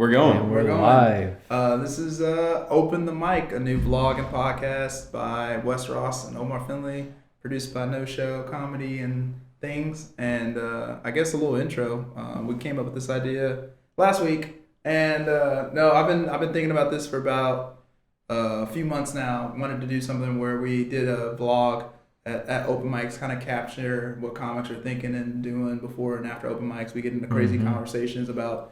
We're going. And we're live. This is Open the Mic, a new vlog and podcast by Wes Ross and Finley, produced by No Show Comedy and Things. And I guess a little intro. We came up with this idea last week, and I've been thinking about this for about a few months now. Wanted to do something where we did a vlog at open mics, kind of capture what comics are thinking and doing before and after open mics. We get into crazy conversations about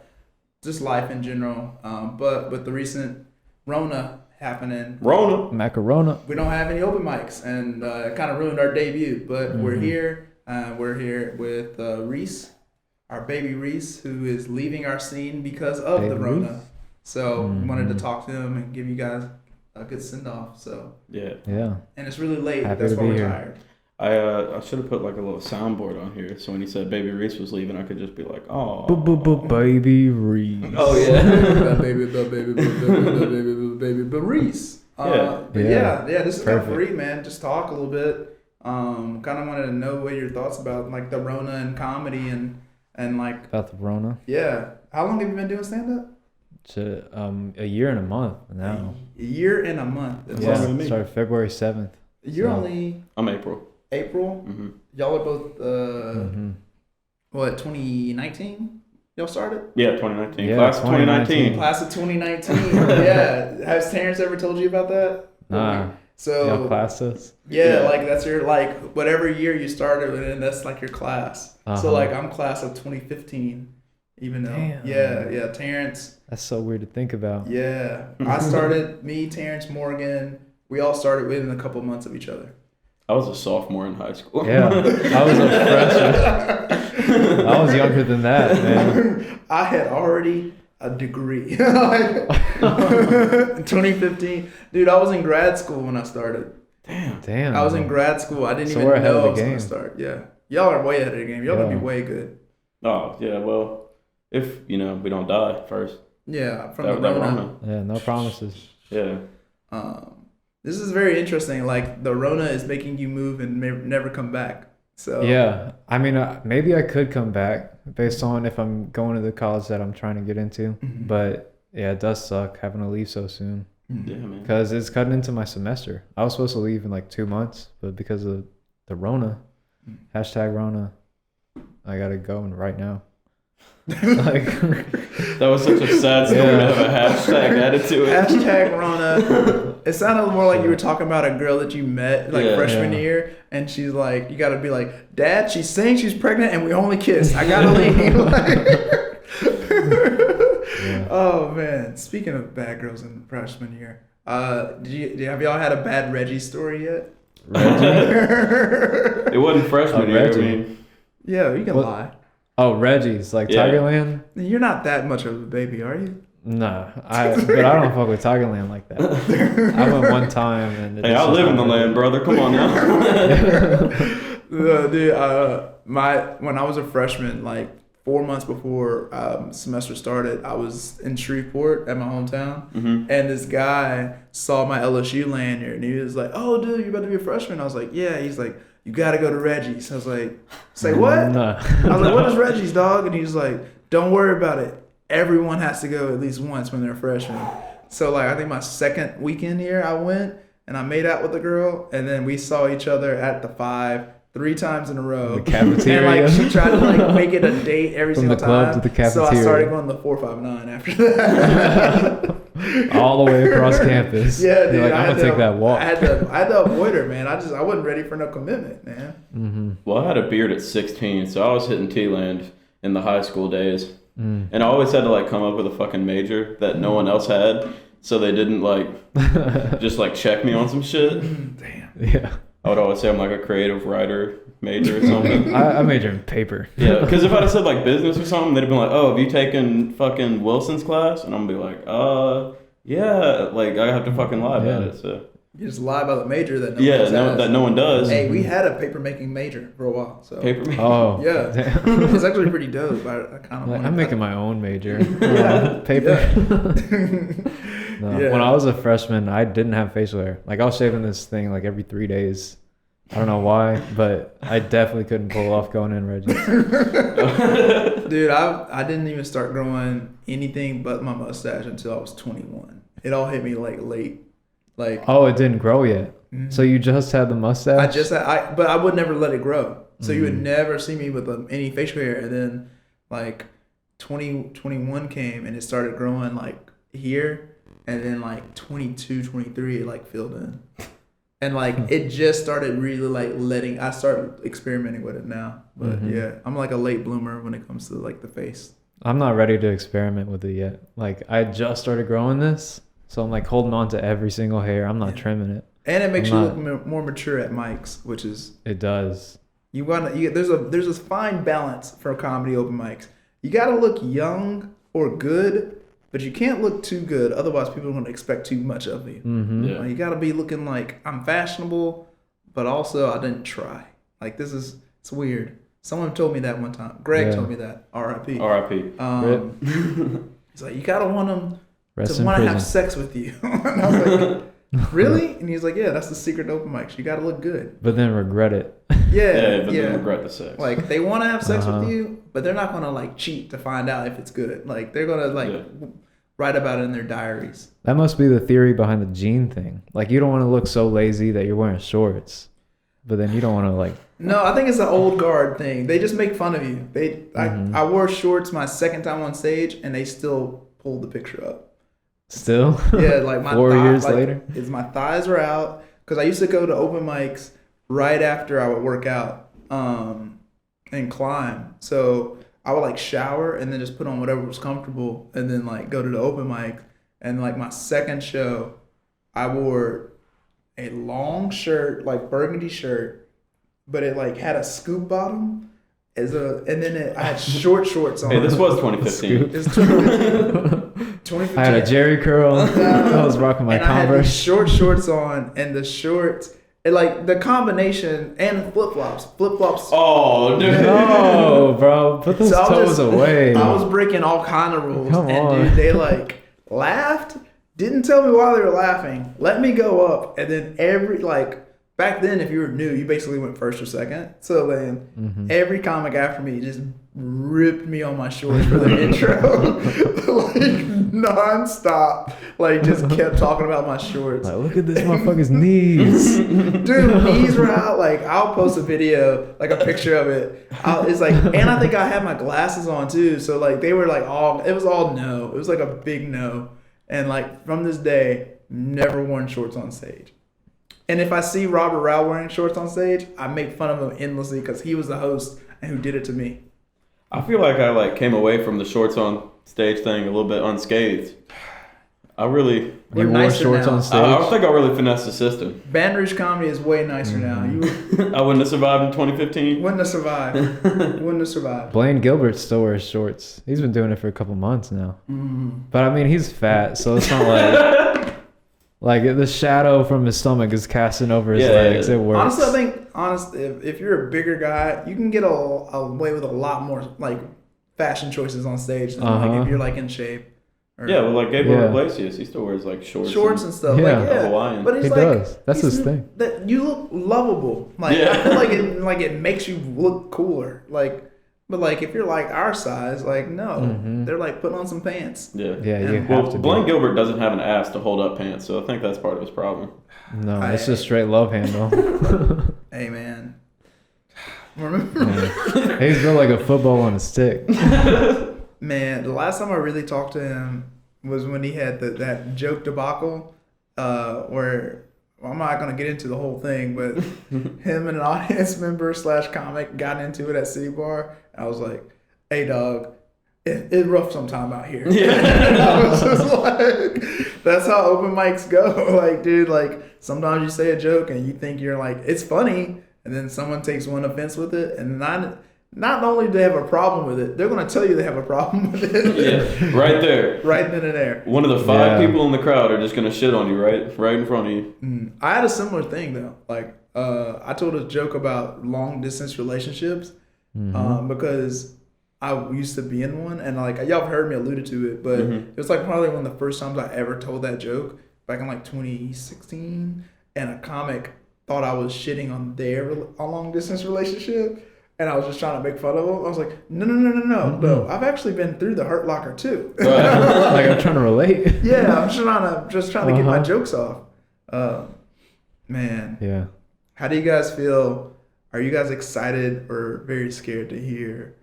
just life in general. But with the recent Rona happening, Macarona. we don't have any open mics, and it kind of ruined our debut. But we're here. We're here with Reece, our baby Reece, who is leaving our scene because of the Rona. Reece. So wanted to talk to him and give you guys a good send off. So yeah. And it's really late. Happy That's to why be we're here. tired. I should have put like a little soundboard on here, so when he said Baby Reece was leaving, I could just be like, oh. Baby Reece. Oh yeah. baby Reece. But this is kind of free, man. Just talk a little bit. Kind of wanted to know what your thoughts about like the Rona and comedy and like About the Rona. yeah. How long have you been doing stand up? A year and a month now. A year and a month. That's Yeah, awesome. started February 7th. You're So- only I'm April. April. Mm-hmm. Y'all are both 2019? Y'all started? Yeah, 2019. Yeah, Class of 2019. 2019. Class of 2019. Yeah. Has Terrence ever told you about that? Nah. So Y'all class us? yeah, like that's your like whatever year you started and that's like your class. So Uh-huh. like I'm class of 2015, even though Damn. Terrence. That's so weird to think about. Yeah, I started Terrence Morgan. We all started within a couple months of each other. I was a sophomore in high school. Yeah, I was a freshman. I was younger than that, man. I had already a degree. 2015, dude. I was in grad school when I started. Damn. I was in grad school. I didn't So even we're ahead know of I the was gonna game. start. Yeah, y'all are way ahead of the game. Y'all gonna be Yeah. way good. Oh yeah. Well, if we don't die first. Yeah, from That the Rona. Rona. Yeah, no promises. Yeah. This is very interesting. Like the Rona is making you move and never come back. So Yeah, I mean, maybe I could come back based on if I'm going to the college that I'm trying to get into. Mhm. But yeah, it does suck having to leave so soon Yeah, man. because it's cutting into my semester. I was supposed to leave in like 2 months, but because of the Rona, #Rona, I gotta go right now. Like, That was such a sad story to have a hashtag added to it. #Rona. It sounded more like you were talking about a girl that you met like Yeah. freshman year, and she's like, you gotta be like, Dad, she's saying she's pregnant, and we only kissed. I gotta leave. Oh man. Speaking of bad girls in freshman year, have y'all had a bad Reggie story yet? It wasn't freshman year. Reggie. I mean, Yeah, you can What? lie. oh, Reggie's like Yeah. Tigerland. You're not that much of a baby, are you? Nah, but I don't fuck with Tigerland like that. I went one time and hey, I live in the land, brother. Come on now. Dude, when I was a freshman, like 4 months before semester started, I was in Shreveport at my hometown, Mm-hmm. and this guy saw my LSU lanyard, and he was like, "Oh, dude, you're about to be a freshman." I was like, "Yeah." He's like, "You gotta go to Reggie's." I was like, "Say what?" Nah. I was like, "What is Reggie's, dog?" And he's like, "Don't worry about it. Everyone has to go at least once when they're a freshman." So like, I think my second weekend here, I went and I made out with a girl, and then we saw each other at the 5 3 times in a row. The cafeteria. And like she tried to like make it a date every From single the club time. to the So I cafeteria. started going to the 459 after that. All the way across campus. Yeah, dude. You're like, I I'm had gonna take to- that walk. I had to avoid her, man. I wasn't ready for no commitment, man. Mm-hmm. Well, I had a beard at 16, so I was hitting T-Land in the high school days. Mm. And I always had to like come up with a fucking major that no one else had, so they didn't like just like check me on some shit. Damn. Yeah. I would always say I'm like a creative writer major or something. I majored in paper. Yeah, because if I'd have said like business or something, they'd have been like, "Oh, have you taken fucking Wilson's class?" And I'm gonna be like, yeah. Like I have to fucking lie about it. So You just lie about the major that no yeah, one else has. that no one does. Hey, we had a paper making major for a while, so Paper. Oh. yeah, Damn. it's actually pretty dope. I kind of I'm making my own major. Yeah. Paper. Yeah. No, Yeah. When I was a freshman, I didn't have facial hair. Like I was shaving this thing like every 3 days. I don't know why, but I definitely couldn't pull off going in Reggie's. Dude, I didn't even start growing anything but my mustache until I was 21. It all hit me like late. Like, oh, it didn't grow yet. So you just had the mustache? but I would never let it grow. So you would never see me with any facial hair. And then like 2021 came and it started growing like here. And then like 22, 23, it like filled in. And like it just started really like I started experimenting with it now. But yeah, I'm like a late bloomer when it comes to like the face. I'm not ready to experiment with it yet. Like I just started growing this, so I'm like holding on to every single hair. I'm not trimming it. And it makes you look more mature at mics, which is it does. There's a fine balance for comedy open mics. You gotta look young or good, but you can't look too good. Otherwise, people are gonna expect too much of you. Yeah. You gotta be looking like I'm fashionable, but also I didn't try. Like it's weird. Someone told me that one time. Greg told me that. R.I.P. R.I.P. He's like, you gotta want them Rest to in want to prison. have sex with you. And I was like, really? And he's like, yeah, that's the secret to open mics. You gotta look good. But then regret it. Yeah, but then regret the sex. Like they want to have sex with you, but they're not gonna like cheat to find out if it's good. Like they're gonna write about it in their diaries. That must be the theory behind the jean thing. Like you don't want to look so lazy that you're wearing shorts, but then you don't want to like. No, I think it's an old guard thing. They just make fun of you. I wore shorts my second time on stage, and they still pulled the picture up. Still? Yeah, like my 4 years later? My thighs were out because I used to go to open mics right after I would work out and climb. So I would like shower and then just put on whatever was comfortable and then like go to the open mic. And like my second show, I wore a long shirt, like burgundy shirt, but it like had a scoop bottom and then I had shorts on. Hey, this was 2015. It's 2015. I had a Jerry curl. I was rocking my and I had Converse. these shorts on, and the shorts, and like the combination, and flip flops. Oh, dude. No, bro. Put those toes away. I was breaking all kind of rules, Come and on. dude, they like laughed. Didn't tell me why they were laughing. Let me go up, and then back then, if you were new, you basically went first or second. So then every comic after me just ripped me on my shorts for the intro, like nonstop. Like just kept talking about my shorts. Like, look at this motherfucker's knees. Dude, knees were out. Like I'll post a video, like a picture of it. It's like, and I think I had my glasses on too. So like they were like it was all no. It was like a big no. And like from this day, never worn shorts on stage. And if I see Robert Rao wearing shorts on stage, I make fun of him endlessly because he was the host and who did it to me. I feel like I came away from the shorts on stage thing a little bit unscathed. I really. We're You wore nicer shorts now. on stage? I think I really finessed the system. Baton Rouge comedy is way nicer now. You I wouldn't have survived in 2015. wouldn't have survived. Blaine Gilbert still wears shorts. He's been doing it for a couple months now. But I mean, he's fat, so it's not like the shadow from his stomach is casting over his legs. It works. Honestly, I think if you're a bigger guy, you can get away with a lot more like fashion choices on stage than like if you're like in shape. Yeah, well, like Gabriel Iglesias, he still wears like shorts and stuff. Yeah. Like, yeah. Hawaiian. But He does. That's his thing. That you look lovable. Like I feel like it makes you look cooler. But if you're like our size, like no, they're like putting on some pants. Yeah. Yeah, you Well, have to. Blaine Gilbert doesn't have an ass to hold up pants, so I think that's part of his problem. No, it's just straight love handle. Hey man, remember? He's built like a football on a stick. Man, the last time I really talked to him was when he had that joke debacle, where I'm not gonna get into the whole thing, but him and an audience member / comic got into it at City Bar. I was like, "Hey, dog, it's rough sometime out here." And I was just like, "That's how open mics go." Like, dude, like sometimes you say a joke and you think you're like it's funny, and then someone takes one offense with it, and not only do they have a problem with it, they're going to tell you they have a problem with it. Yeah, right there. Right then and there. One of the 5 people in the crowd are just going to shit on you right in front of you. I had a similar thing, though. Like, I told a joke about long-distance relationships because I used to be in one. And, like, y'all have heard me alluded to it, but it was, like, probably one of the first times I ever told that joke back in, like, 2016. And a comic thought I was shitting on their long distance relationship. And I was just trying to make fun of them. I was like, no. I've actually been through the Hurt Locker too. Like I'm trying to relate. Yeah, I'm just trying to get my jokes off. Man. Yeah. How do you guys feel? Are you guys excited or very scared to hear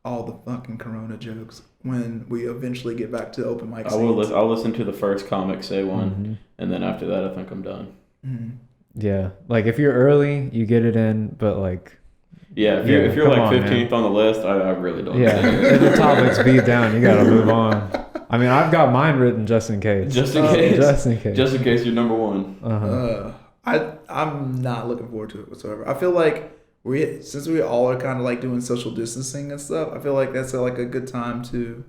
all the fucking Corona jokes when we eventually get back to open mic scenes? I'll listen to the first comic say one, and then after that, I think I'm done. Mm-hmm. Yeah. Like if you're early, you get it in, but like. Yeah, if you're like 15th on the list, I really don't. Yeah, if the topic's beat down, you gotta move on. I mean, I've got mine written just in case. Just in case. Just in case. Just in case you're number one. I'm not looking forward to it whatsoever. I feel like since we all are kind of like doing social distancing and stuff, I feel like that's like a good time to,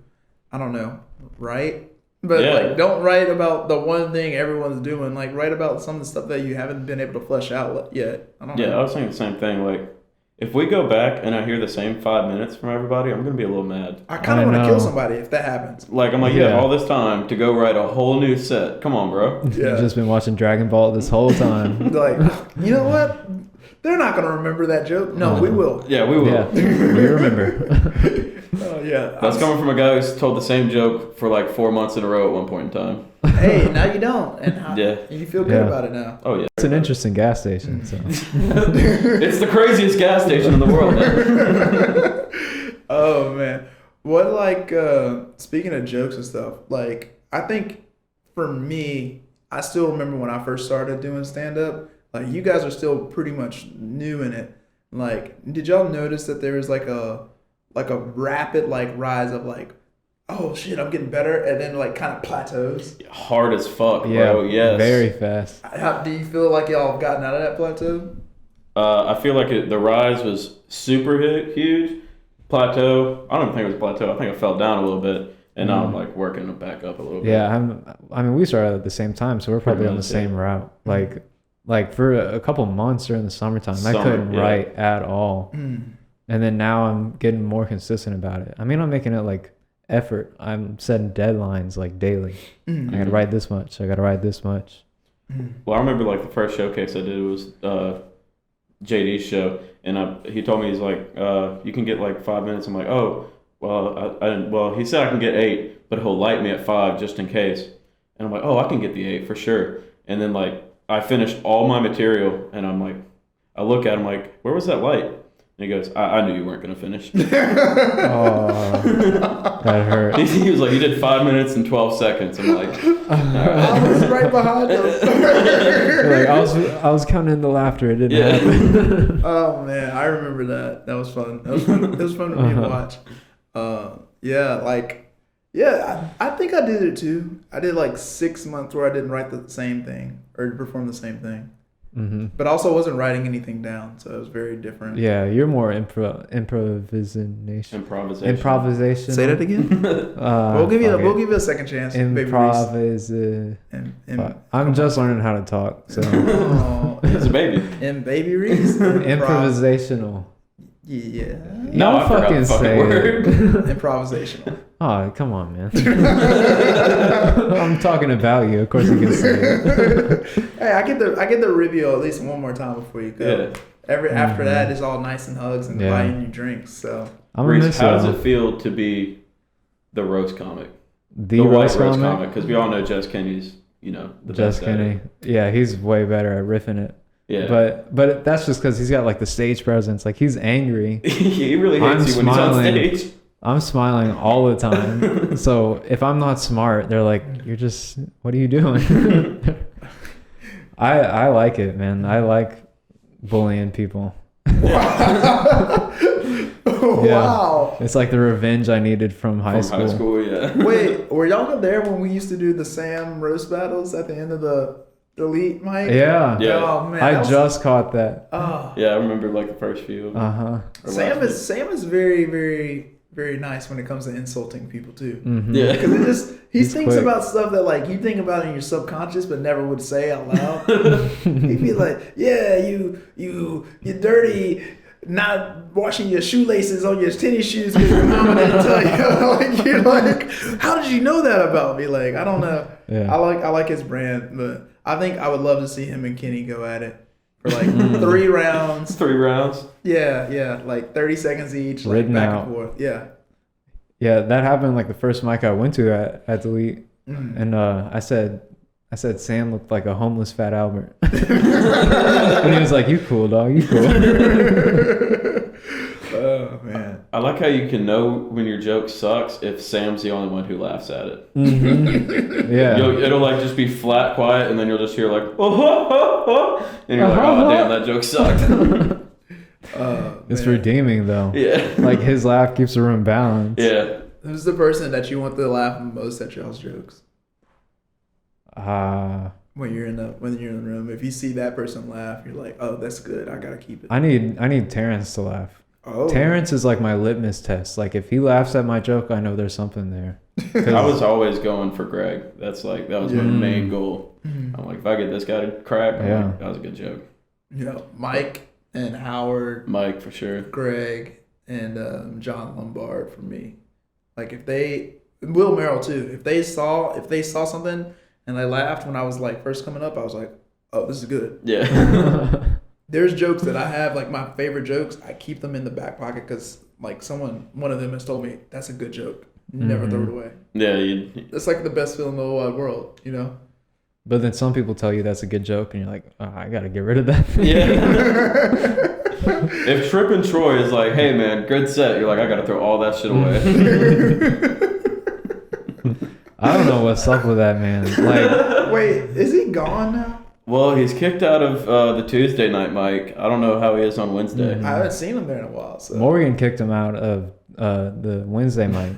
I don't know, write. But like, don't write about the one thing everyone's doing. Like, write about some of the stuff that you haven't been able to flesh out yet. I don't know. Yeah, I was saying the same thing. Like, if we go back and I hear the same 5 minutes from everybody, I'm gonna be a little mad. I kind of want to kill somebody if that happens. Like, I'm like, yeah, all this time to go write a whole new set. Come on, bro. Yeah. You've just been watching Dragon Ball this whole time. Like, you know what? They're not gonna remember that joke. No, we will. Yeah, we will. Yeah, we remember. Oh yeah. That's coming from a guy who's told the same joke for like 4 months in a row at one point in time. Hey, now you don't, and you feel good Yeah. about it now. Oh yeah. It's an interesting gas station. So. It's the craziest gas station in the world. Man. Oh man, what like speaking of jokes and stuff, like I think for me, I still remember when I first started doing stand up. Like you guys are still pretty much new in it. Like, did y'all notice that there was like a rapid like rise of like, oh shit, I'm getting better, and then like kind of plateaus? Hard as fuck, Yeah, bro. Yes. very fast. How do you feel like y'all have gotten out of that plateau? I feel like the rise was super huge. Plateau, I don't even think it was plateau. I think I fell down a little bit, and now I'm like working it back up a little bit. Yeah, I mean, we started at the same time, so we're probably on the same route. Like for a couple months during the summertime, I couldn't write at all. And then now I'm getting more consistent about it. I mean, I'm making it like effort. I'm setting deadlines like daily. I gotta write this much. I gotta write this much. Well, I remember like the first showcase I did was JD's show, and he told me, he's like, you can get like 5 minutes. I'm like, oh, well, he said I can get 8, but he'll light me at 5 just in case. And I'm like, oh, I can get the 8 for sure. And then like I finished all my material, and I'm like, I look at him like, where was that light? And he goes, I knew you weren't going to finish. Oh, that hurt. He was like, you did 5 minutes and 12 seconds. I'm like, all right. I was right behind him. Like, I was counting the laughter. It didn't happen. Oh man, I remember that. That was fun. It was fun for me to watch. I think I did it too. I did like 6 months where I didn't write the same thing or perform the same thing. But also wasn't writing anything down, so it was very different. Yeah, you're more improvisation. Say that again. We'll give you a second chance. I'm just learning how to talk, so. It's a baby. And baby Reece. Improvisational. Yeah. No, I fucking say word. Improvisational. Oh, come on, man. I'm talking about you. Of course you can say it. Hey, I get the review at least one more time before you go. Yeah. After that, it's all nice and hugs and buying you drinks. So, Reece, how does it feel to be the roast comic? The roast comic? Because we all know Jess Kenny's, the Jess best Kenny. Yeah, he's way better at riffing it. Yeah. But that's just because he's got like the stage presence. Like he's angry. He really hates you when he's on stage. I'm smiling all the time. So if I'm not smart, they're like, what are you doing? I like it, man. I like bullying people. Wow. It's like the revenge I needed from high school. High school, yeah. Wait, were y'all there when we used to do the Sam roast battles at the end of the Elite mic? Yeah. Oh man, I just caught that. Yeah, I remember like the first few. Sam is very, very, very nice when it comes to insulting people too. Yeah, because he thinks quick. about stuff that like you think about in your subconscious but never would say out loud. He'd be like, "Yeah, you dirty, not washing your shoelaces on your tennis shoes because your mama didn't tell you." Like you're like, "How did you know that about me?" Like I don't know. Yeah. I like his brand, but I think I would love to see him and Kenny go at it for like 3 rounds. 3 rounds. Yeah, like 30 seconds each, like Written back out. and forth. Yeah. Yeah, that happened like the first mic I went to at Delete, and I said Sam looked like a homeless Fat Albert, and he was like, "You cool, dog? You cool?" Oh man. I like how you can know when your joke sucks if Sam's the only one who laughs at it. Mm-hmm. Yeah. It'll like just be flat quiet, and then you'll just hear like, oh, and you're like, oh damn, that joke sucked. It's redeeming though. Yeah. Like his laugh keeps the room balanced. Yeah. Who's the person that you want to laugh the most at y'all's jokes? When you're in the room, if you see that person laugh, you're like, oh, that's good. I gotta keep it. I need Terrence to laugh. Oh. Terrence is like my litmus test. Like if he laughs at my joke, I know there's something there. I was always going for Greg. That was my main goal. I'm like, if I get this guy to crack, I'm like, that was a good joke. Mike and Howard. Mike for sure. Greg and John Lombard for me. Like if they, Will Merrill too. If they saw something and they laughed when I was like first coming up, I was like, oh, this is good. Yeah. There's jokes that I have, like my favorite jokes, I keep them in the back pocket because like one of them has told me, that's a good joke. Never throw it away. Yeah. It's like the best feeling in the whole wide world, you know? But then some people tell you that's a good joke and you're like, oh, I got to get rid of that. Yeah. If Trip and Troy is like, hey man, good set, you're like, I got to throw all that shit away. I don't know what's up with that man. Like, wait, is he gone now? Well, he's kicked out of the Tuesday night mic. I don't know how he is on Wednesday. I haven't seen him there in a while. So. Morgan kicked him out of the Wednesday mic,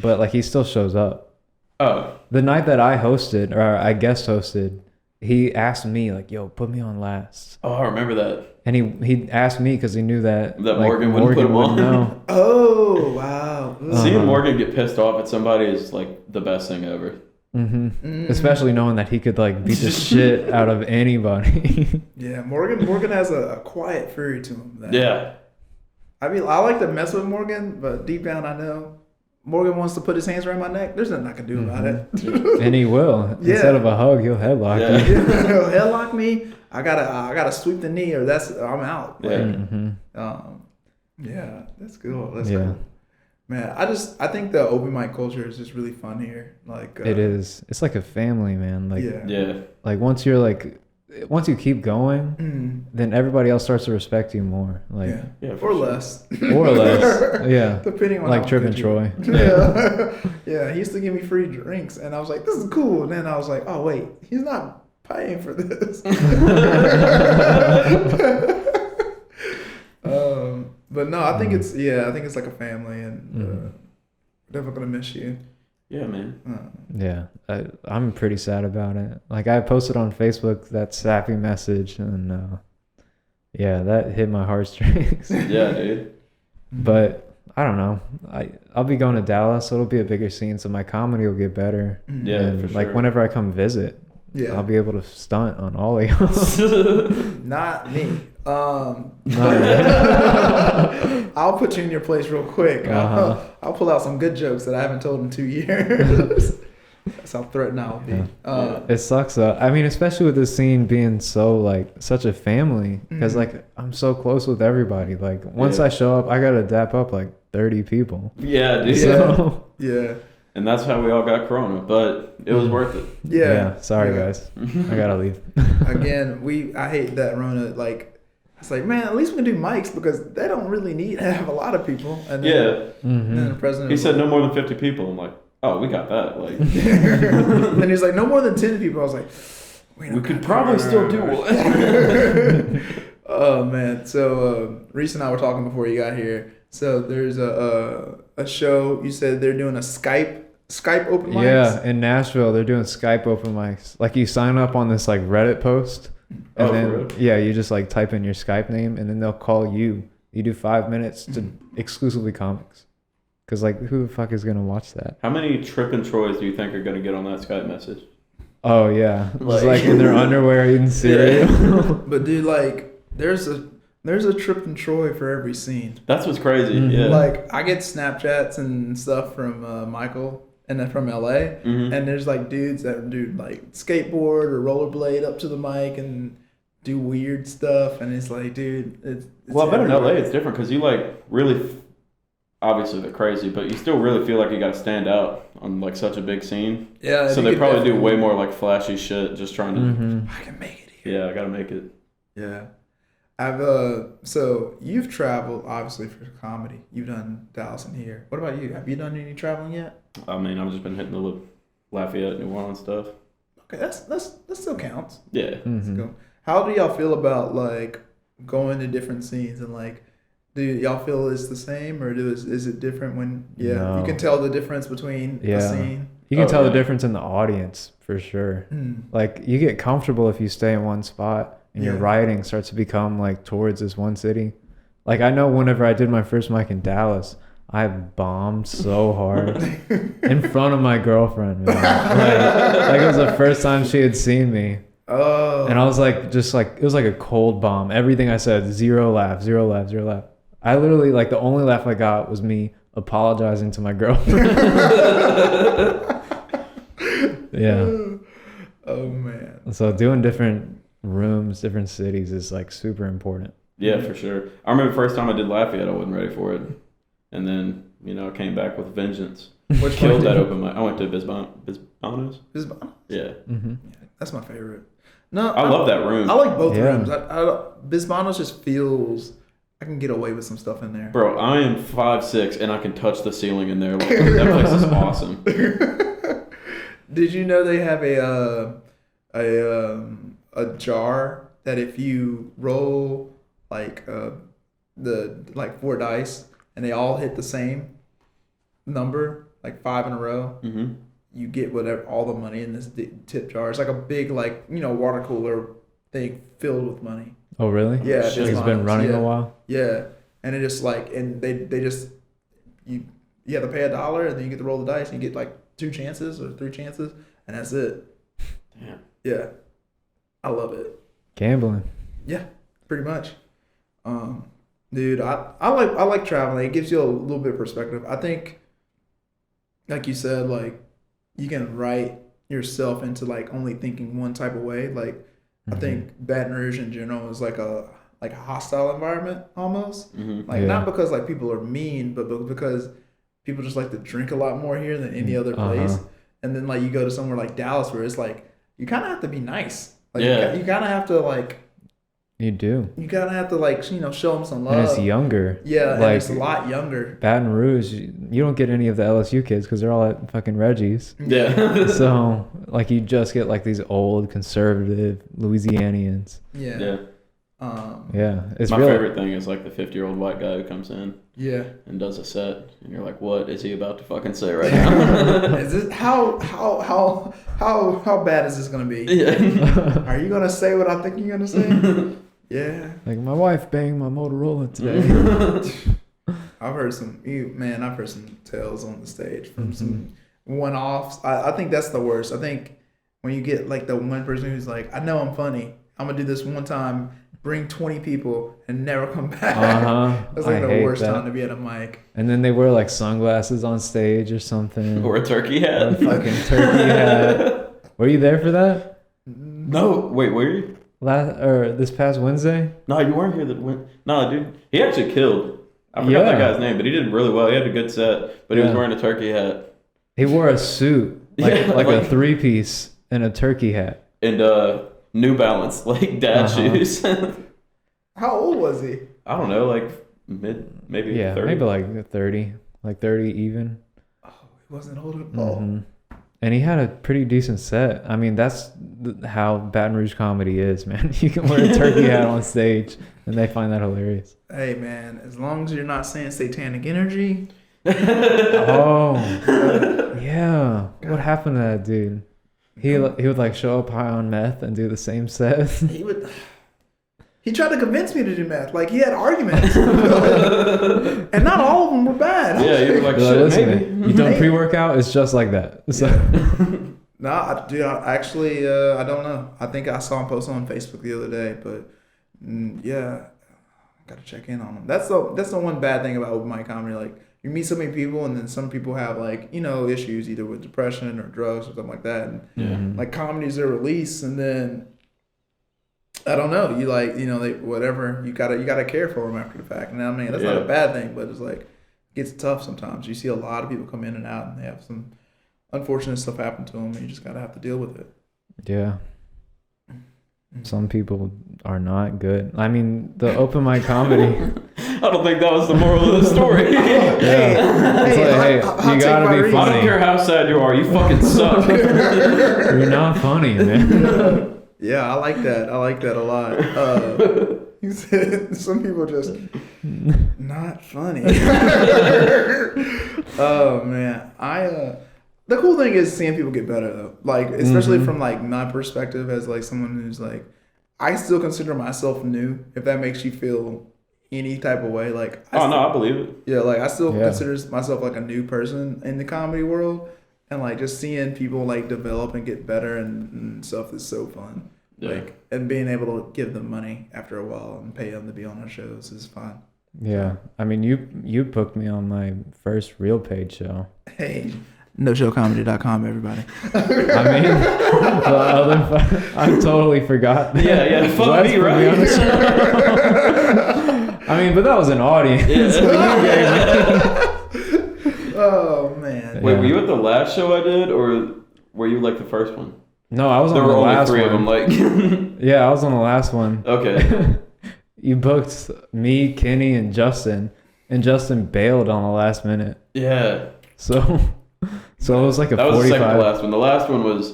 but like he still shows up. Oh. The night that I hosted, or I guest hosted, he asked me like, "Yo, put me on last." Oh, I remember that. And he asked me because he knew that like, Morgan wouldn't put him on. Know. Oh wow! Seeing Morgan get pissed off at somebody is like the best thing ever. Especially knowing that he could like beat the shit out of anybody. Yeah, Morgan has a quiet fury to him. Yeah. I mean, I like to mess with Morgan, but deep down I know Morgan wants to put his hands around my neck. There's nothing I can do about it. And he will. Yeah. Instead of a hug, he'll headlock you. He'll headlock me. I gotta sweep the knee, or I'm out. Yeah, that's cool. That's cool. Man, I think the open mic culture is just really fun here. Like it is. It's like a family, man. Like yeah. Like once you keep going, then everybody else starts to respect you more. Like or less. Or less. Yeah. Depending on like Trip and Troy. Yeah. He used to give me free drinks, and I was like, this is cool. And then I was like, oh wait, he's not paying for this. But no, I think it's like a family, and definitely gonna miss you. Yeah, man. Yeah, I'm pretty sad about it. Like I posted on Facebook that sappy message, and that hit my heartstrings. Yeah, dude. But I don't know. I'll be going to Dallas, so it'll be a bigger scene, so my comedy will get better. Yeah, and for sure. like whenever I come visit, I'll be able to stunt on all of y'all. Not me. I'll put you in your place real quick. I'll pull out some good jokes that I haven't told in 2 years. That's how threatened I'll be. It sucks though. I mean, especially with this scene being so like such a family, because like I'm so close with everybody. Like once I show up, I gotta dap up like 30 people. Yeah, dude. So, yeah. And that's how we all got corona, but it was worth it. Yeah. Sorry guys, I gotta leave. Again, I hate that Rona. Like it's like, man, at least we can do mics because they don't really need to have a lot of people. And then, then the president. He said no more than 50 people. I'm like, oh, we got that. Like. Then he's like, no more than 10 people. I was like, we could probably still do one. Oh man. So Reece and I were talking before you got here. So there's a show. You said they're doing a Skype open mics. Yeah, in Nashville, they're doing Skype open mics. Like you sign up on this like Reddit post, and then you just like type in your Skype name, and then they'll call you. You do 5 minutes to exclusively comics. Because like, who the fuck is gonna watch that? How many Trip and Troys do you think are gonna get on that Skype message? Oh yeah, just like in their underwear eating cereal. But dude, like, there's a Trip and Troy for every scene. That's what's crazy. Yeah. Like I get Snapchats and stuff from Michael, and then from LA, and there's like dudes that do like skateboard or rollerblade up to the mic and do weird stuff, and it's like, dude, it's well, I bet in LA it's different because you like really, obviously they're crazy, but you still really feel like you got to stand out on like such a big scene. Yeah. So they probably do way more like flashy shit, just trying to. I can make it here. Yeah, I gotta make it. Yeah. I've so you've traveled obviously for comedy. You've done Dallas and here. What about you? Have you done any traveling yet? I mean, I've just been hitting the Lafayette, New Orleans stuff. Okay, that still counts. Yeah. Let's go. How do y'all feel about like going to different scenes and like, do y'all feel it's the same or is it different when you can tell the difference between a scene? You can tell the difference in the audience for sure. Like you get comfortable if you stay in one spot. And your writing starts to become like towards this one city. Like I know whenever I did my first mic in Dallas, I bombed so hard in front of my girlfriend, man. Like it was the first time she had seen me. Oh. And I was like, just like, it was like a cold bomb. Everything I said, zero laugh. I literally, like the only laugh I got was me apologizing to my girlfriend. Yeah. Oh man. So doing different rooms, different cities is like super important. Yeah, for sure. I remember the first time I did Lafayette, I wasn't ready for it, and then I came back with vengeance. Which killed that open mic. I went to Bisbano's. Yeah. Yeah, that's my favorite. No, I love that room. I like both rooms. Bisbano's just feels I can get away with some stuff in there. Bro, I am 5'6" and I can touch the ceiling in there. Like, that place is awesome. Did you know they have a jar that if you roll like the 4 dice and they all hit the same number, like 5 in a row, you get whatever all the money in this tip jar. It's like a big water cooler thing filled with money. Oh really? Yeah, it's been running a while. Yeah, and it just and they just you have to pay $1 and then you get to roll the dice and you get like 2 chances or 3 chances and that's it. Damn. Yeah. I love it. Gambling. Yeah, pretty much. Dude, I like traveling. It gives you a little bit of perspective. I think, like you said, like you can write yourself into like only thinking one type of way. Like I think Baton Rouge in general is like a hostile environment almost. Not because like people are mean, but because people just like to drink a lot more here than any other place. And then like you go to somewhere like Dallas where it's like you kind of have to be nice. Like you kind of have to like. You do. You kind of have to like show them some love. And it's younger. Yeah, like, and it's a lot younger. Baton Rouge, you don't get any of the LSU kids because they're all at fucking Reggie's. Yeah. So like you just get like these old conservative Louisianians. Yeah. Yeah. Yeah, it's my really... favorite thing is like the 50-year-old white guy who comes in. Yeah. And does a set, and you're like, what is he about to fucking say right now? Is this how bad is this gonna be? Yeah. Are you gonna say what I think you're gonna say? Yeah. Like my wife banged my Motorola today. I've heard some tales on the stage from some one-offs. I think that's the worst. I think when you get like the one person who's like, I know I'm funny. I'm gonna do this one time. Bring 20 people and never come back. That's like the worst time to be at a mic. And then they wear like sunglasses on stage or something. Or a turkey hat. Or a fucking turkey hat. Were you there for that? No. Wait, were you? This past Wednesday? No, you weren't here. No, dude. He actually killed. I forgot that guy's name, but he did really well. He had a good set, but he was wearing a turkey hat. He wore a suit, like a 3-piece and a turkey hat. And New Balance, like dad shoes. How old was he? I don't know, like maybe 30. Maybe like 30 even. Oh, he wasn't old at all. And he had a pretty decent set. I mean, that's how Baton Rouge comedy is, man. You can wear a turkey hat on stage, and they find that hilarious. Hey, man, as long as you're not saying satanic energy. Oh, yeah. What happened to that dude? He would like show up high on meth and do the same set. He tried to convince me to do meth. Like he had arguments, and not all of them were bad. Yeah, you were like, shit, maybe. You done pre-workout? It's just like that. So. Nah, dude. I don't know. I think I saw him post on Facebook the other day, but yeah, gotta check in on him. That's the one bad thing about open mic comedy. Like you meet so many people, and then some people have like, you know, issues either with depression or drugs or something like that. And like comedies are released, and then I don't know, you like, you know, whatever, you gotta care for them after the fact. And I mean, that's not a bad thing, but it's like, it gets tough sometimes. You see a lot of people come in and out, and they have some unfortunate stuff happen to them, and you just gotta have to deal with it. Yeah. Some people are not good. I mean, the open mic comedy. I don't think that was the moral of the story. Hey, you gotta be funny. I don't care how sad you are, you fucking suck. You're not funny, man. Yeah, I like that. I like that a lot. You said some people just not funny. Oh man, the cool thing is seeing people get better though. Like especially from like my perspective as like someone who's like, I still consider myself new. If that makes you feel any type of way, like I believe it. Yeah, like I still consider myself like a new person in the comedy world. And like just seeing people like develop and get better and stuff is so fun. Yeah. Like and being able to give them money after a while and pay them to be on our shows is fun. Yeah, I mean you booked me on my first real paid show. Hey, noshowcomedy.com, everybody. I mean, I totally forgot. Yeah, fuck me, right? I mean, but that was an audience. Yeah. Oh man. Wait, were you at the last show I did, or were you like the first one? No, I was on the last one. There were only 3 of them, like. Yeah, I was on the last one. Okay. You booked me, Kenny, and Justin bailed on the last minute. Yeah. So it was like a 45. That was the second to last one. The last one was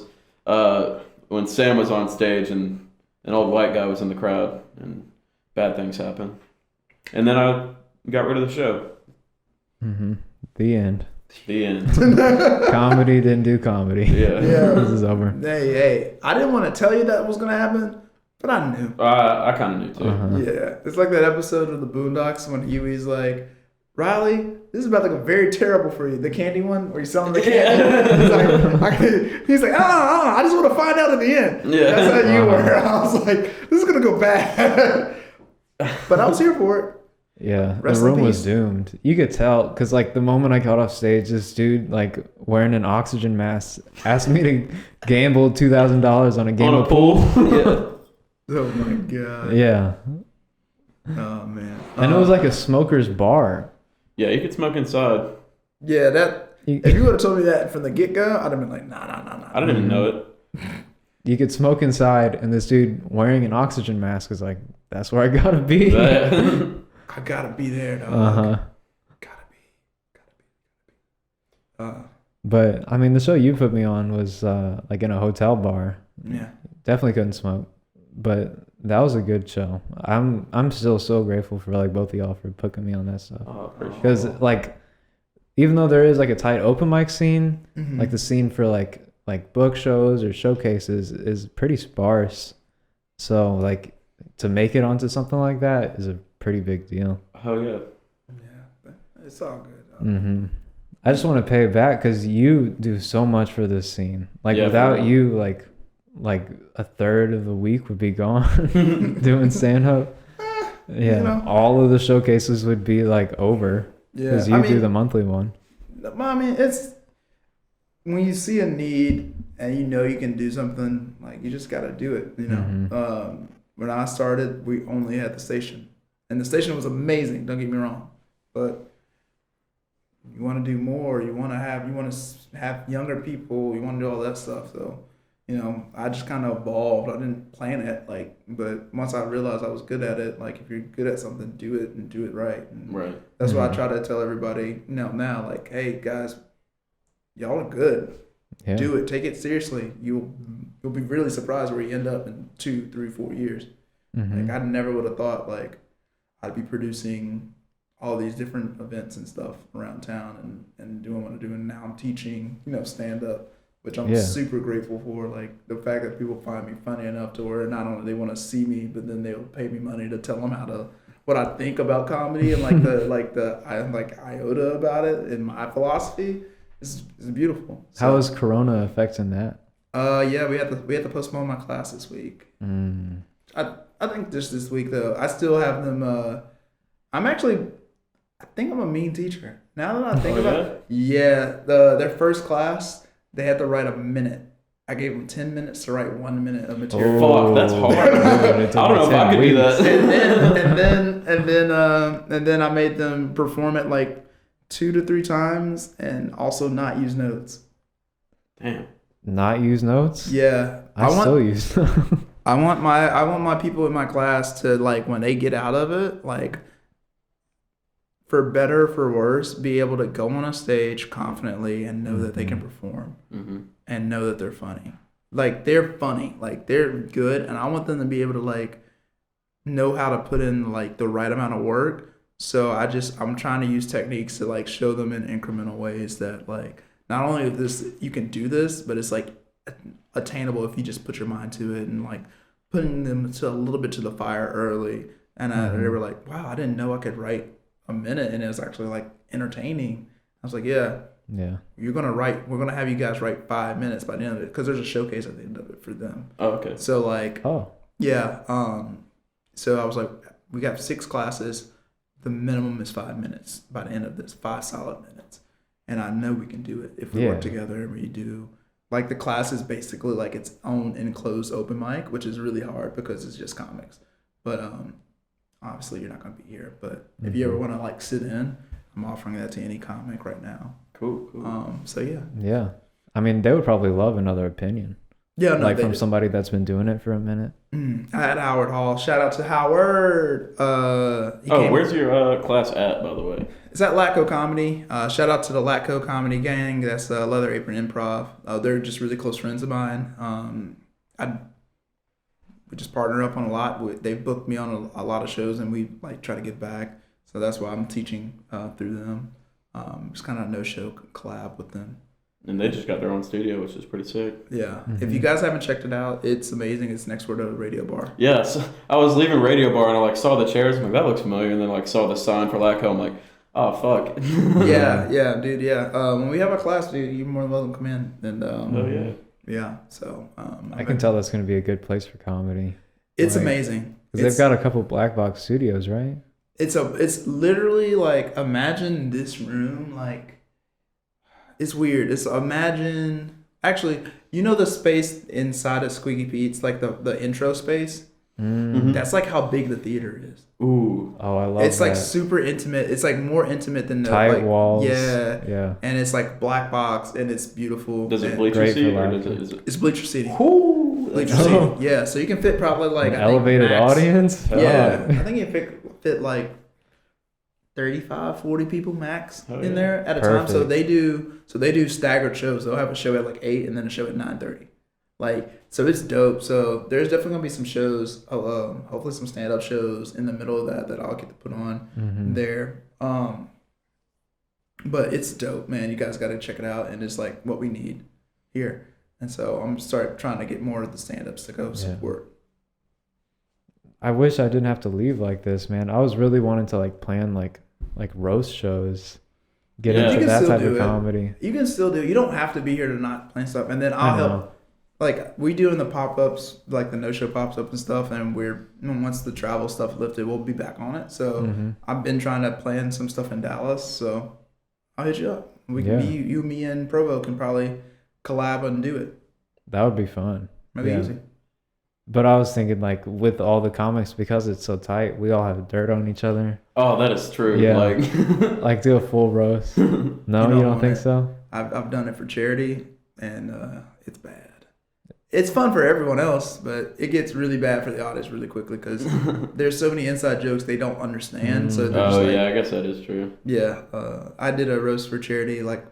when Sam was on stage and an old white guy was in the crowd and bad things happened. And then I got rid of the show. Mm-hmm. The end. Comedy didn't do comedy. Yeah. This is over. Hey, I didn't want to tell you that was going to happen, but I knew. I kind of knew too. Uh-huh. Yeah. It's like that episode of the Boondocks when Huey's like, Riley, this is about to go very terrible for you. The candy one where you're selling the candy. He's like, I just want to find out at the end. Yeah. That's how you were. I was like, this is going to go bad. But I was here for it. Yeah, the room was doomed. You could tell because like the moment I got off stage, this dude like wearing an oxygen mask asked me to gamble $2,000 on a game of pool. Yeah. Oh my god. Yeah. Oh man. And it was like a smoker's bar. Yeah, you could smoke inside. Yeah, if you would have told me that from the get go, I'd have been like, nah. I didn't even know it. You could smoke inside, and this dude wearing an oxygen mask is like, that's where I gotta be. I gotta be there, dog. Uh-huh. Gotta be. But I mean, the show you put me on was like in a hotel bar. Yeah. Definitely couldn't smoke, but that was a good show. I'm still so grateful for like both of y'all for putting me on that stuff. Oh, appreciate it. Because like, even though there is like a tight open mic scene, mm-hmm. like the scene for like book shows or showcases is pretty sparse. So like to make it onto something like that is a pretty big deal. Oh yeah. Yeah, it's all good. Mm-hmm. I just want to pay it back because you do so much for this scene. Like without you, like a third of the week would be gone doing stand-up. Yeah, you know, all of the showcases would be like over because you do the monthly one. I mean, it's when you see a need and you know you can do something, like you just got to do it. You know, Mm-hmm. When I started, we only had the station, and the station was amazing. Don't get me wrong, but you want to do more. You want to have younger people. You want to do all that stuff. So, you know, I just kind of evolved. I didn't plan it, but once I realized I was good at it, like if you're good at something, do it and do it right. And right. That's why I try to tell everybody now, like, hey guys, y'all are good. Yeah. Do it. Take it seriously. You'll be really surprised where you end up in 2, 3, 4 years. Mm-hmm. Like I never would have thought like I'd be producing all these different events and stuff around town and doing what I'm doing now. I'm teaching, stand up, which I'm super grateful for. Like the fact that people find me funny enough to where not only they want to see me, but then they'll pay me money to tell them what I think about comedy and the iota about it and my philosophy. It's beautiful. So, how is Corona affecting that? Yeah, we had to postpone my class this week. I think just this week though. I still have them. I'm actually I think I'm a mean teacher. Now that I think Oh, about it, yeah, their first class, they had to write a minute. I gave them 10 minutes to write 1 minute of material. Fuck, that's hard. I don't know if I could do that. And then I made them perform it like 2 to 3 times and also not use notes. Damn. Not use notes? Yeah. I still use notes. I want my people in my class to, like, when they get out of it, like, for better or for worse, be able to go on a stage confidently and know that they can perform and know that they're funny. Like, they're funny. Like, they're good. And I want them to be able to, like, know how to put in, like, the right amount of work. So I'm trying to use techniques to, like, show them in incremental ways that, like, not only if this, you can do this, but it's, like, attainable if you just put your mind to it, and, like, putting them to a little bit to the fire early. And they were like, wow, I didn't know I could write a minute, and it was actually, like, entertaining. I was like, yeah, we're gonna have you guys write 5 minutes by the end of it, because there's a showcase at the end of it for them. Oh, okay. So, like, so I was like, we got 6 classes, the minimum is 5 minutes by the end of this, 5 solid minutes, and I know we can do it if we work together and we do. Like, the class is basically like its own enclosed open mic, which is really hard because it's just comics, but obviously you're not going to be here, but if you ever want to, like, sit in, I'm offering that to any comic right now. Cool. So yeah, I mean, they would probably love another opinion, like from somebody that's been doing it for a minute. I had Howard Hall. Shout out to Howard. Where's your class at, by the way? It's at Latco Comedy. Shout out to the Latco Comedy gang. That's Leather Apron Improv. They're just really close friends of mine. We just partner up on a lot. They've booked me on a lot of shows, and we, like, try to give back. So that's why I'm teaching through them. It's kind of a no-show collab with them. And they just got their own studio, which is pretty sick. Yeah. If you guys haven't checked it out, it's amazing. It's next door to the Radio Bar. Yeah. So I was leaving Radio Bar, and I, like, saw the chairs. I'm like, that looks familiar. And then, like, saw the sign for Latco. I'm like, oh, fuck. yeah, dude, yeah. When we have a class, dude, you're more than welcome to come in. And, yeah, so... I can tell that's going to be a good place for comedy. It's amazing. Because they've got a couple black box studios, right? It's literally, like, imagine this room, like... It's weird. Actually, you know the space inside of Squeaky Pete's, like the intro space? Mm-hmm. That's, like, how big the theater is. Ooh. Oh, I love it. It's, like, super intimate. It's, like, more intimate than the... tight, like, walls. Yeah. And it's, like, black box, and it's beautiful. Does it bleacher seat, or is it... It's bleacher seating. Ooh, bleacher seating. Yeah, so you can fit probably, like... An elevated audience? Yeah. I think you fit like 35, 40 people max in there at a time. So they do staggered shows. They'll have a show at, like, 8 and then a show at 9:30. Like, so it's dope. So there's definitely gonna be some shows, hopefully some stand-up shows in the middle of that I'll get to put on there. But it's dope, man. You guys got to check it out, and it's, like, what we need here. And so I'm trying to get more of the stand-ups to go support. I wish I didn't have to leave like this, man. I was really wanting to, like, plan like roast shows, get into that type of comedy. You can still do it. You don't have to be here to not plan stuff. And then I'll help. Like, we do in the pop-ups, like the no-show pops up and stuff, and once the travel stuff lifted, we'll be back on it. So I've been trying to plan some stuff in Dallas, so I'll hit you up. We can you, me, and Provo can probably collab and do it. That would be fun. Really easy. But I was thinking, like, with all the comics, because it's so tight, we all have dirt on each other. Oh, that is true. Yeah. Like, like, do a full roast. No, you don't think so? I've done it for charity, and it's bad. It's fun for everyone else, but it gets really bad for the audience really quickly because there's so many inside jokes they don't understand. So I guess that is true. Yeah, I did a roast for charity, like,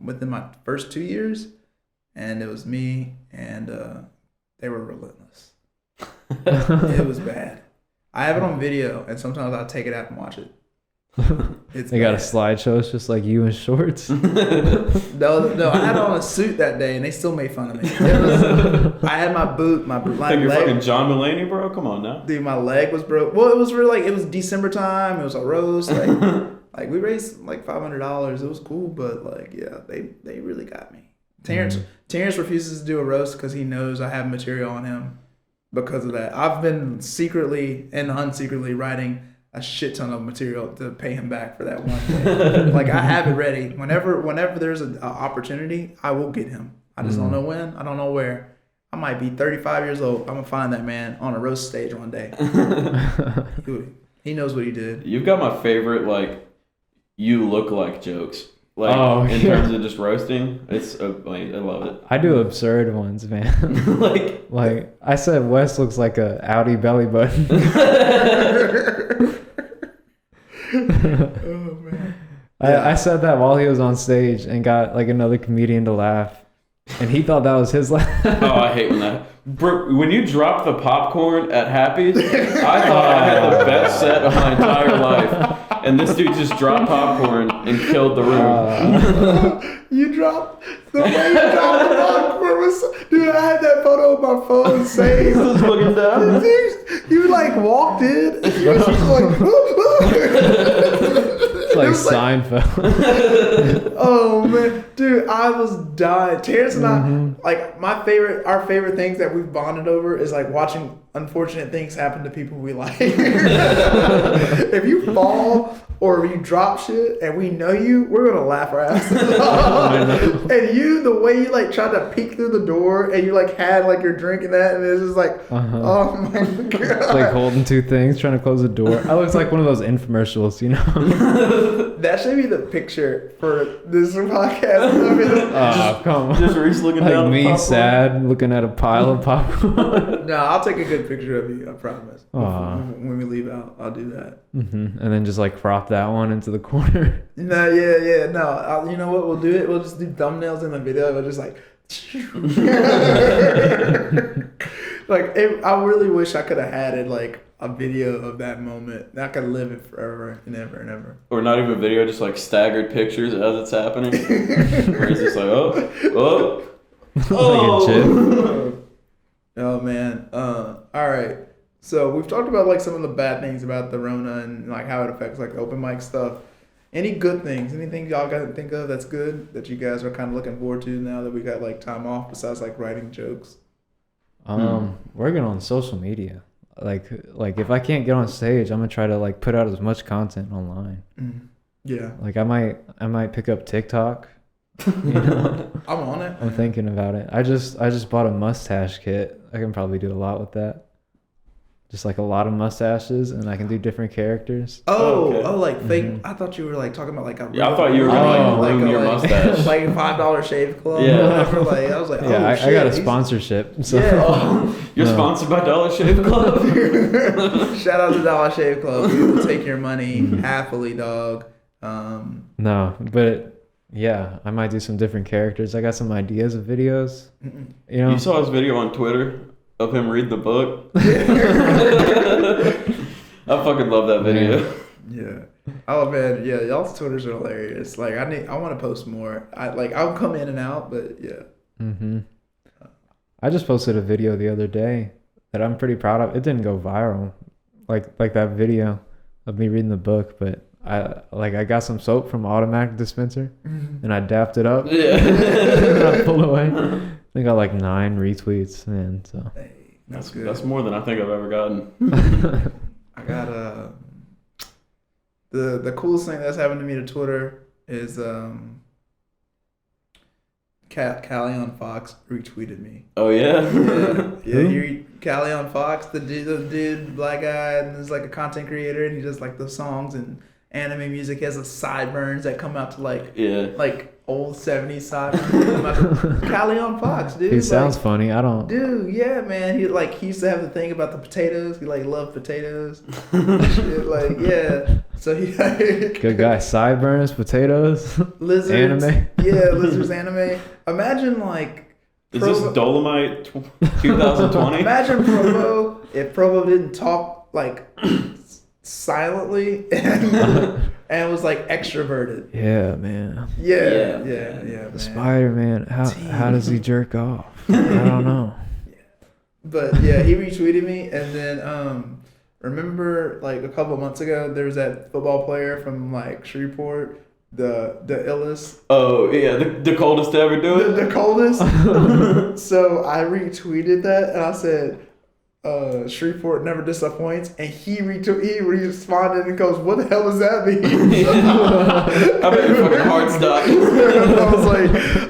within my first 2 years, and it was me, and they were relentless. It was bad. I have it on video, and sometimes I'll take it out and watch it. They got a slideshow. It's just like you in shorts. No, I had on a suit that day, and they still made fun of me. I had my boot, my think you're fucking John Mulaney, bro? Come on now. Dude, my leg was broke. Well, it was really, like, it was December time. It was a roast. Like we raised like $500. It was cool, but, like, yeah, they really got me. Terrence refuses to do a roast because he knows I have material on him. Because of that, I've been secretly and unsecretly writing a shit ton of material to pay him back for that one day. Like I have it ready. Whenever there's an opportunity, I will get him. I just don't know when. I don't know where. I might be 35 years old. I'm gonna find that man on a roast stage one day. He knows what he did. You've got my favorite like you look like jokes. Like in terms of just roasting, it's like, I love it. I do absurd ones, man. like I said, Wes looks like a Audi belly button. Oh man! I said that while he was on stage and got like another comedian to laugh, and he thought that was his laugh. Oh, I hate when that. Bro, when you dropped the popcorn at Happy's, I thought I had the best set of my entire life. And this dude just dropped popcorn and killed the room. You dropped the way you dropped the popcorn was, dude. I had that photo on my phone saved. Just looking down. You like walked in. And you was just like, it's like Seinfeld. Oh man, dude, I was dying. Terrence and I, like our favorite things that we've bonded over is like watching unfortunate things happen to people we like. If you fall or you drop shit and we know you, we're gonna laugh our asses off. And you, the way you like tried to peek through the door and you like had like your drink and that, and it's just like, oh my god, like holding two things, trying to close the door. I looks like one of those infomercials, you know. That should be the picture for this podcast. Come on. Just Reece looking like down. Me popcorn. sad, looking at a pile of popcorn. No, I'll take a good picture of you. I promise. When we leave out, I'll do that. And then just like crop that one into the corner. No, yeah. No, you know what? We'll do it. We'll just do thumbnails in the video. We'll just like. Like I really wish I could have had it like a video of that moment. I could live it forever and ever and ever. Or not even video, just like staggered pictures as it's happening. Where he's just like, oh. Like a chip. Oh man. All right. So we've talked about like some of the bad things about the Rona and like how it affects like open mic stuff. Any good things? Anything y'all got to think of that's good that you guys are kind of looking forward to now that we got like time off besides like writing jokes? Working on social media. Like if I can't get on stage, I'm gonna try to like put out as much content online. Yeah. Like I might pick up TikTok. You know? I'm on it. I'm thinking about it. I just bought a mustache kit. I can probably do a lot with that. Just like a lot of mustaches, and I can do different characters. Like fake. I thought you were like talking about like a. Yeah, I thought you were gonna like ruin your mustache. Like a $5 shave club. Yeah. Like I was like, yeah, I got a sponsorship. So. Yeah. You're sponsored by Dollar Shave Club. Shout out to Dollar Shave Club. We will take your money happily, dog. No, but yeah, I might do some different characters. I got some ideas of videos. You know, You saw his video on Twitter of him read the book. I fucking love that video. Yeah. Oh man, yeah, y'all's Twitters are hilarious. Like I want to post more. I'll come in and out, but yeah. I just posted a video the other day that I'm pretty proud of. It didn't go viral, like that video of me reading the book, but I got some soap from Automatic Dispenser and I dapped it up. Yeah. And I pulled away. I got like 9 retweets, man. So Hey, that's good. That's more than I think I've ever gotten. I got the coolest thing that's happened to me to Twitter is Callie Fox retweeted me. Oh yeah. Callie on Fox, the dude, black guy, and is like a content creator, and he does like the songs and anime music. He has the sideburns that come out to like old 70s sideburns. Callie on Fox, dude. He sounds funny. I don't. Dude, yeah, man. He used to have the thing about the potatoes. He like loved potatoes. Shit, like yeah. So he Good guy. Sideburns, potatoes, lizards, anime. Yeah, lizards, anime. Imagine like. Is this Dolomite 2020? Imagine Provo if Provo didn't talk like silently and was like extroverted. Yeah, man. Yeah, man. Spider-Man. How does he jerk off? I don't know. But yeah, he retweeted me, and then remember like a couple months ago there was that football player from like Shreveport, the illest. Oh yeah, the coldest to ever do it. The coldest. So I retweeted that and I said, Shreveport never disappoints, and he responded and goes, "What the hell does that mean?" I bet your fucking heart stopped.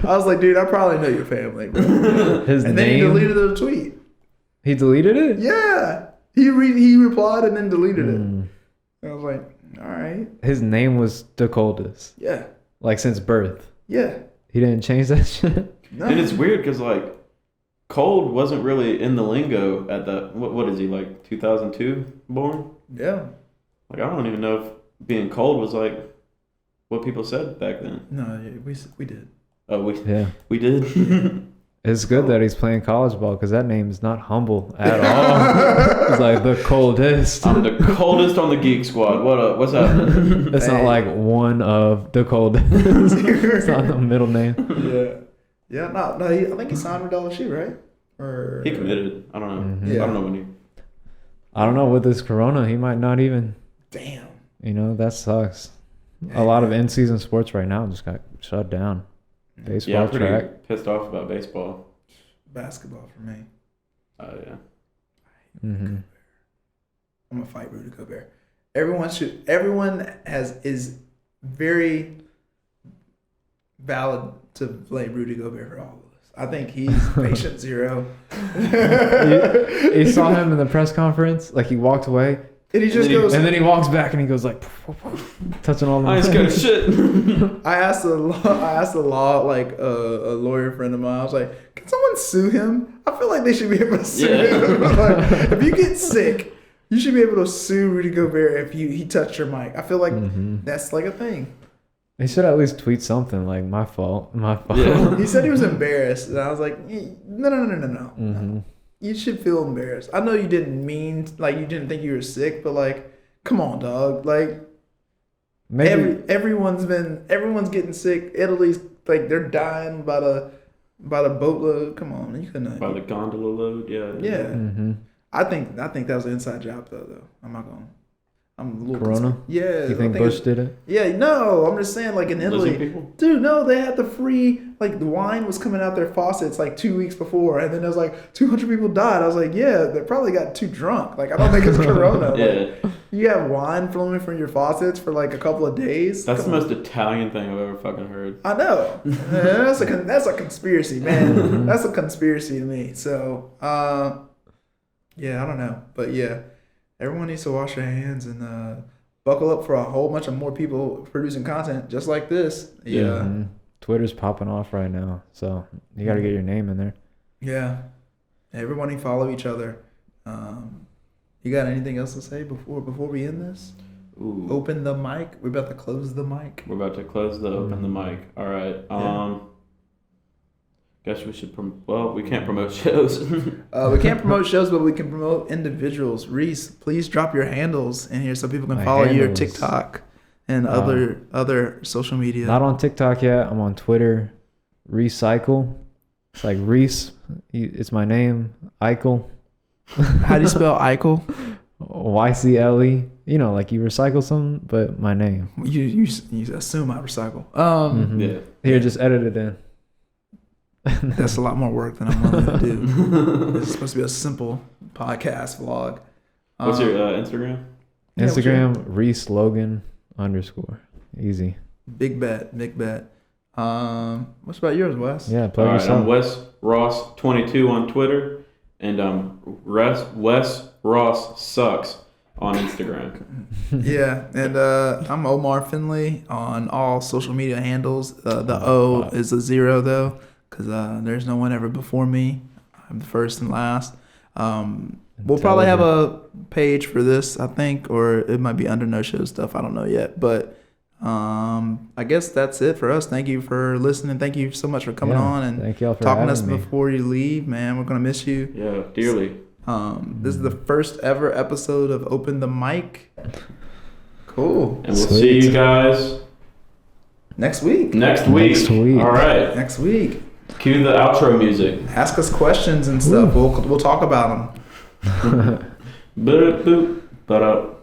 I was like, dude, I probably know your family, bro. And then he deleted the tweet. He deleted it? Yeah, he replied and then deleted it. And I was like, all right. His name was the coldest. Yeah. Like since birth. Yeah. He didn't change that shit. No. And it's weird because like. Cold wasn't really in the lingo at that. What is he, like 2002 born? Yeah. Like I don't even know if being cold was like what people said back then. No, we did. Oh, we did. It's good that he's playing college ball because that name is not humble at all. It's like the coldest. I'm the coldest on the Geek Squad. What up? What's happening? It's not like one of the coldest. It's not the middle name. Yeah. Yeah, no, I think he signed with LSU, right? Or he committed. I don't know. Mm-hmm. Yeah. I don't know when he. I don't know with this Corona, he might not even. Damn. You know that sucks. Yeah. A lot of in-season sports right now just got shut down. Baseball, Yeah, I'm pretty track. pissed off about baseball. Basketball for me. Oh yeah. Mm-hmm. I'm gonna fight Rudy Gobert. Everyone is very valid to blame Rudy Gobert for all of this. I think he's patient zero. You saw him in the press conference, like he walked away, and he just goes, and then he walks back and he goes like, touching all the. I ain't scared of shit. I asked a law like a lawyer friend of mine. I was like, can someone sue him? I feel like they should be able to sue him. Like, if you get sick, you should be able to sue Rudy Gobert if he touched your mic. I feel like that's like a thing. He should at least tweet something like my fault. Yeah. He said he was embarrassed, and I was like, no. Mm-hmm. You should feel embarrassed. I know you didn't mean, like, you didn't think you were sick, but like, come on, dog. Like, Maybe everyone's getting sick. Italy's like they're dying by the boatload. Come on, you couldn't. By the gondola load, yeah. Yeah. Mm-hmm. I think that was an inside job though. I'm not going. I'm a little Corona? Yeah. You think Bush did it? Yeah, no, I'm just saying, like in Italy, dude, no, they had the free, like the wine was coming out their faucets like 2 weeks before, and then there was like 200 people died. I was like, yeah, they probably got too drunk. Like I don't think it's Corona. Yeah. Like, you have wine flowing from your faucets for like a couple of days. That's the most Italian thing I've ever fucking heard. I know. That's a conspiracy, man. That's a conspiracy to me. So, yeah, I don't know, but yeah. Everyone needs to wash their hands and buckle up for a whole bunch of more people producing content just like this. Yeah. Mm-hmm. Twitter's popping off right now, so you got to get your name in there. Yeah. Everybody follow each other. You got anything else to say before we end this? Ooh. Open the mic. We're about to close the mic. We're about to close the open the mic. All right. Yeah. Guess we should we can't promote shows. We can't promote shows, but we can promote individuals. Reece, please drop your handles in here so people can follow your TikTok and other social media. Not on TikTok yet. I'm on Twitter. Recycle. It's like Reece. It's my name. Eichel. How do you spell Eichel? YCLE. You know, like you recycle something, but my name. You assume I recycle. Yeah. Here, just edit it in. That's a lot more work than I'm willing to do. This is supposed to be a simple podcast vlog. What's your Instagram? Instagram, Reece Logan _ Easy. Big bet. What's about yours, Wes? Yeah, plug All right, yourself. I'm Wes Ross 22 on Twitter, and Wes Ross Sucks on Instagram. Yeah, and I'm Omar Finley on all social media handles. The O is a 0 though, because there's no one ever before me. I'm the first and last. We'll probably have a page for this, I think, or it might be under No Show stuff. I don't know yet, but I guess that's it for us. Thank you for listening. Thank you so much for coming on and thank y'all for talking to us having me. before you leave, man. We're gonna miss you. Yeah, dearly. This is the first ever episode of Open the Mic. Cool. And we'll see you guys next week. Next week. All right. Next week. Cue the outro music. Ask us questions and stuff. We'll talk about them. Boop, boop, ba-da.